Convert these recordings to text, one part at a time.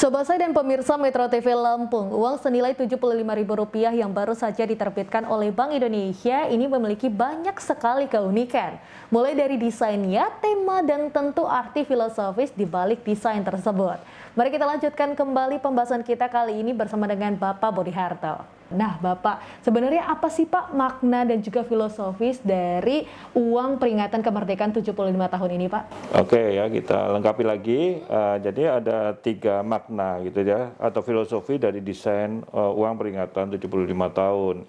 Sobat saya dan pemirsa Metro TV Lampung, uang senilai Rp75.000 yang baru saja diterbitkan oleh Bank Indonesia ini memiliki banyak sekali keunikan. Mulai dari desainnya, tema, dan tentu arti filosofis di balik desain tersebut. Mari kita lanjutkan kembali pembahasan kita kali ini bersama dengan Bapak Bodi Harto. Nah Bapak, sebenarnya apa sih Pak makna dan juga filosofis dari uang peringatan kemerdekaan 75 tahun ini Pak? Oke ya, kita lengkapi lagi. Jadi ada 3 makna gitu ya, atau filosofi dari desain uang peringatan 75 tahun.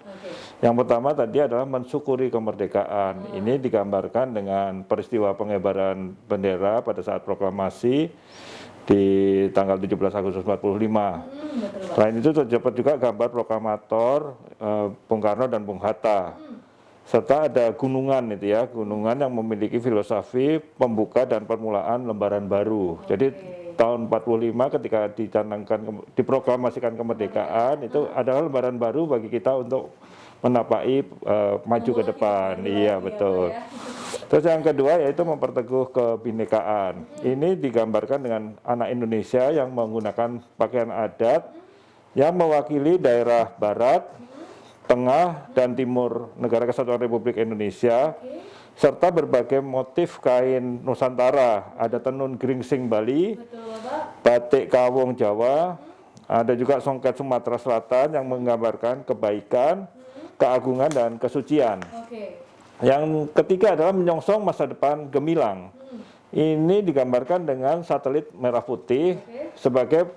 Yang pertama tadi adalah mensyukuri kemerdekaan. Ini digambarkan dengan peristiwa pengibaran bendera pada saat proklamasi di tanggal 17 Agustus 45. Selain itu terdapat juga gambar proklamator Bung Karno dan Bung Hatta. Serta ada gunungan itu ya, gunungan yang memiliki filosofi pembuka dan permulaan lembaran baru. Jadi tahun 45 ketika diproklamasikan kemerdekaan itu adalah lembaran baru bagi kita untuk menapaki maju ke depan. Iya betul. Terus yang kedua yaitu memperteguh kebinekaan. Ini digambarkan dengan anak Indonesia yang menggunakan pakaian adat yang mewakili daerah barat, tengah, dan timur Negara Kesatuan Republik Indonesia, serta berbagai motif kain Nusantara. Ada tenun geringsing Bali, batik Kawung Jawa, ada juga songket Sumatera Selatan yang menggambarkan kebaikan, keagungan, dan kesucian. Yang ketiga adalah menyongsong masa depan gemilang. Ini digambarkan dengan satelit merah putih sebagai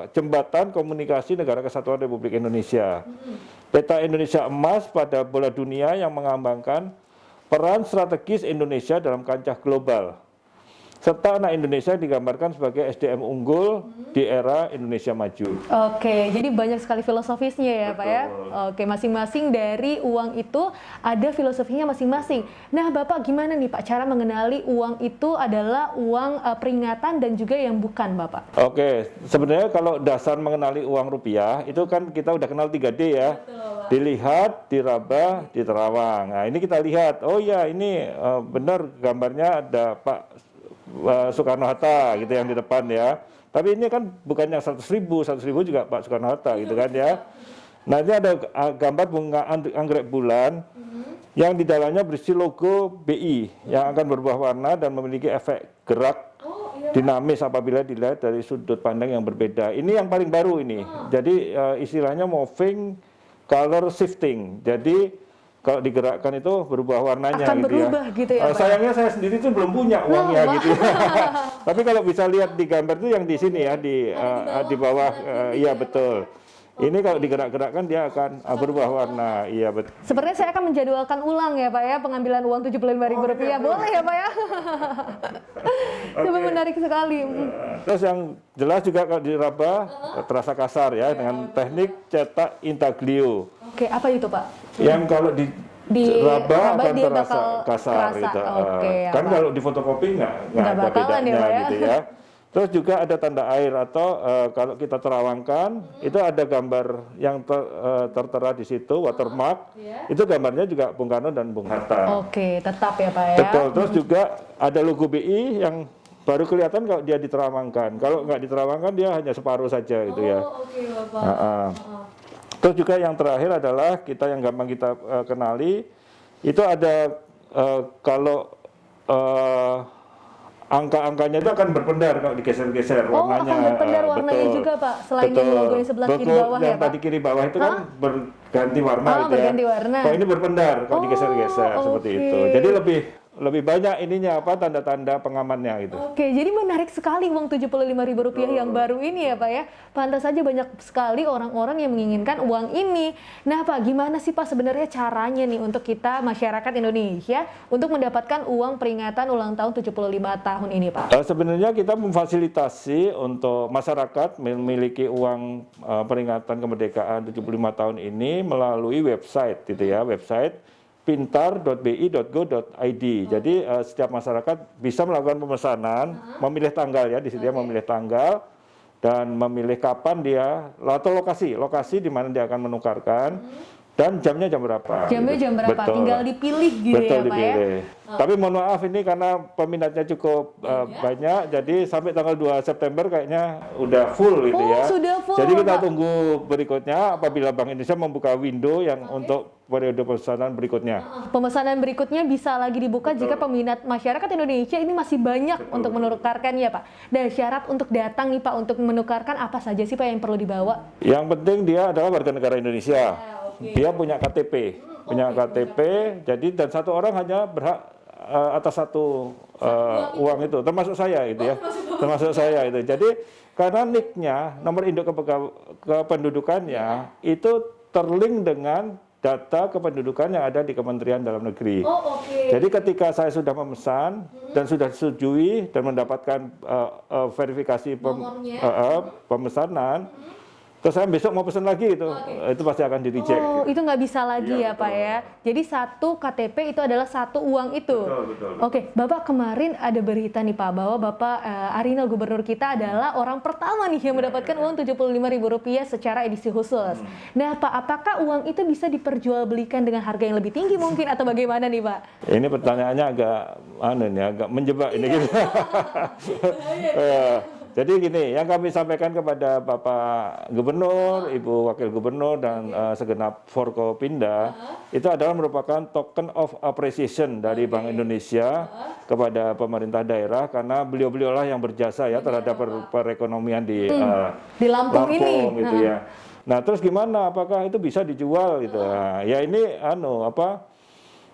jembatan komunikasi Negara Kesatuan Republik Indonesia. Peta Indonesia emas pada bola dunia yang mengambangkan peran strategis Indonesia dalam kancah global. Serta anak Indonesia digambarkan sebagai SDM unggul di era Indonesia maju. Oke, jadi banyak sekali filosofisnya ya Pak ya. Oke, masing-masing dari uang itu ada filosofinya masing-masing. Nah Bapak gimana nih Pak cara mengenali uang itu adalah uang peringatan dan juga yang bukan Bapak? Oke, sebenarnya kalau dasar mengenali uang rupiah itu kan kita udah kenal 3D ya. Dilihat, diraba, diterawang. Nah ini kita lihat, oh ya ini benar gambarnya ada Pak Soekarno-Hatta gitu yang di depan ya. Tapi ini kan bukannya 100.000 juga Pak Soekarno-Hatta gitu kan ya. Nah ini ada gambar bunga anggrek bulan yang di dalamnya berisi logo BI yang akan berubah warna dan memiliki efek gerak dinamis apabila dilihat dari sudut pandang yang berbeda. Ini yang paling baru ini. Jadi istilahnya moving color shifting. Jadi kalau digerakkan itu berubah warnanya akan gitu berubah ya. Gitu ya Pak? Sayangnya saya sendiri tuh belum punya uangnya gitu ya. Tapi kalau bisa lihat di gambar itu yang di sini ya di bawah iya betul. Ini kalau digerak-gerakkan dia akan berubah warna. Iya betul. Sepertinya saya akan menjadwalkan ulang ya Pak ya pengambilan uang Rp75.000. Boleh ya Pak ya? Coba menarik sekali. Terus yang jelas juga kalau diraba terasa kasar ya dengan teknik cetak intaglio. Oke, apa itu Pak? Yang kalau diraba akan dia terasa bakal kasar gitu. Kan Pak. kalau di fotokopi nggak ada bakalan bedanya ya, gitu ya. Terus juga ada tanda air atau kalau kita terawangkan itu ada gambar yang tertera di situ watermark. Itu gambarnya juga Bung Karno dan Bung Hatta. Oke, tetap ya Pak ya. Betul. Terus juga ada logo BI yang baru kelihatan kalau dia diterawangkan. Kalau nggak diterawangkan dia hanya separuh saja gitu ya. Oke Bapak. Terus juga yang terakhir adalah kita yang gampang kita kenali itu ada kalau angka-angkanya itu akan berpendar kalau digeser-geser warnanya. Akan berpendar warnanya juga Pak, selain yang logo yang sebelah kiri bawah ya yang Pak? tadi kiri bawah itu kan berganti warna gitu ya. Berganti warna. Kalau ini berpendar kalau digeser-geser seperti itu. Jadi lebih banyak ininya tanda-tanda pengamannya gitu. Oke, jadi menarik sekali uang Rp75.000 yang baru ini ya Pak ya. Pantas saja banyak sekali orang-orang yang menginginkan uang ini. Nah Pak, gimana sih Pak sebenarnya caranya nih untuk kita masyarakat Indonesia untuk mendapatkan uang peringatan ulang tahun 75 tahun ini Pak? Sebenarnya kita memfasilitasi untuk masyarakat memiliki uang peringatan kemerdekaan 75 tahun ini melalui website gitu ya, website pintar.bi.go.id. Jadi setiap masyarakat bisa melakukan pemesanan, memilih tanggal ya, di situ dia memilih tanggal dan memilih kapan dia atau lokasi di mana dia akan menukarkan. dan jamnya jam berapa. Jamnya gitu. jam berapa? Betul. Tinggal dipilih gitu Betul, ya Pak ya? dipilih. Tapi mohon maaf ini karena peminatnya cukup banyak, jadi sampai tanggal 2 September kayaknya udah full gitu Oh, ya. sudah full, Jadi kita Pak. tunggu berikutnya apabila Bank Indonesia membuka window yang untuk periode pemesanan berikutnya. Pemesanan berikutnya bisa lagi dibuka jika peminat masyarakat Indonesia ini masih banyak untuk menukarkannya Pak. Dan syarat untuk datang nih Pak untuk menukarkan apa saja sih Pak yang perlu dibawa? Yang penting dia adalah warga negara Indonesia. Dia punya KTP, jadi dan satu orang hanya berhak atas satu uang itu, termasuk saya gitu ya, termasuk saya itu. Jadi karena NIK-nya, nomor induk kependudukannya itu terlink dengan data kependudukan yang ada di Kementerian Dalam Negeri. Jadi ketika saya sudah memesan dan sudah disetujui dan mendapatkan verifikasi pemesanan, terus saya besok mau pesan lagi itu pasti akan di-reject. Oh, itu nggak bisa lagi ya Pak ya. Jadi satu KTP itu adalah satu uang itu. Betul. Oke, Bapak kemarin ada berita nih Pak bahwa Bapak Arinal gubernur kita adalah orang pertama nih yang mendapatkan uang Rp75.000 secara edisi khusus. Nah Pak, apakah uang itu bisa diperjualbelikan dengan harga yang lebih tinggi mungkin atau bagaimana nih Pak? Ini pertanyaannya agak menjebak ini gitu. Jadi gini, yang kami sampaikan kepada Bapak Gubernur, Ibu Wakil Gubernur, dan segenap Forkopimda, itu adalah merupakan token of appreciation dari Bank Indonesia kepada pemerintah daerah, karena beliau-beliaulah yang berjasa ya terhadap perekonomian di Lampung ini. gitu ya. Nah terus gimana? Apakah itu bisa dijual gitu? Nah, ya ini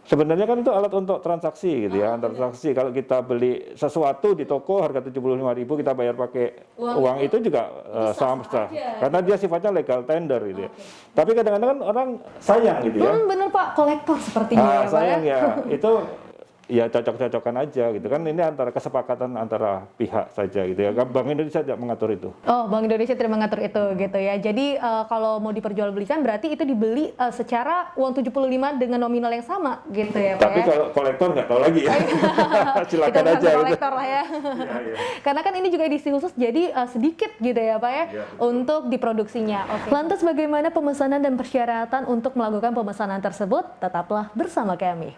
sebenarnya kan itu alat untuk transaksi gitu ya, transaksi. Kalau kita beli sesuatu di toko harga 75.000 kita bayar pakai uang itu juga sama karena dia sifatnya legal tender gitu ya. Tapi kadang-kadang kan orang sayang gitu ya. Bener Pak, kolektor sepertinya ya Pak Sayang ya. itu ya cocok-cocokan aja gitu kan, ini antara kesepakatan antara pihak saja gitu ya. Bank Indonesia tidak mengatur itu. Oh, Bank Indonesia tidak mengatur itu gitu ya. Jadi kalau mau diperjualbelikan berarti itu dibeli secara uang 75 dengan nominal yang sama gitu ya Pak. Tapi ya? kalau kolektor nggak tahu lagi ya. Silakan Kita aja gitu. kolektor lah ya. Karena kan ini juga edisi khusus jadi sedikit gitu ya Pak ya, untuk diproduksinya. Lantas bagaimana pemesanan dan persyaratan untuk melakukan pemesanan tersebut? Tetaplah bersama kami.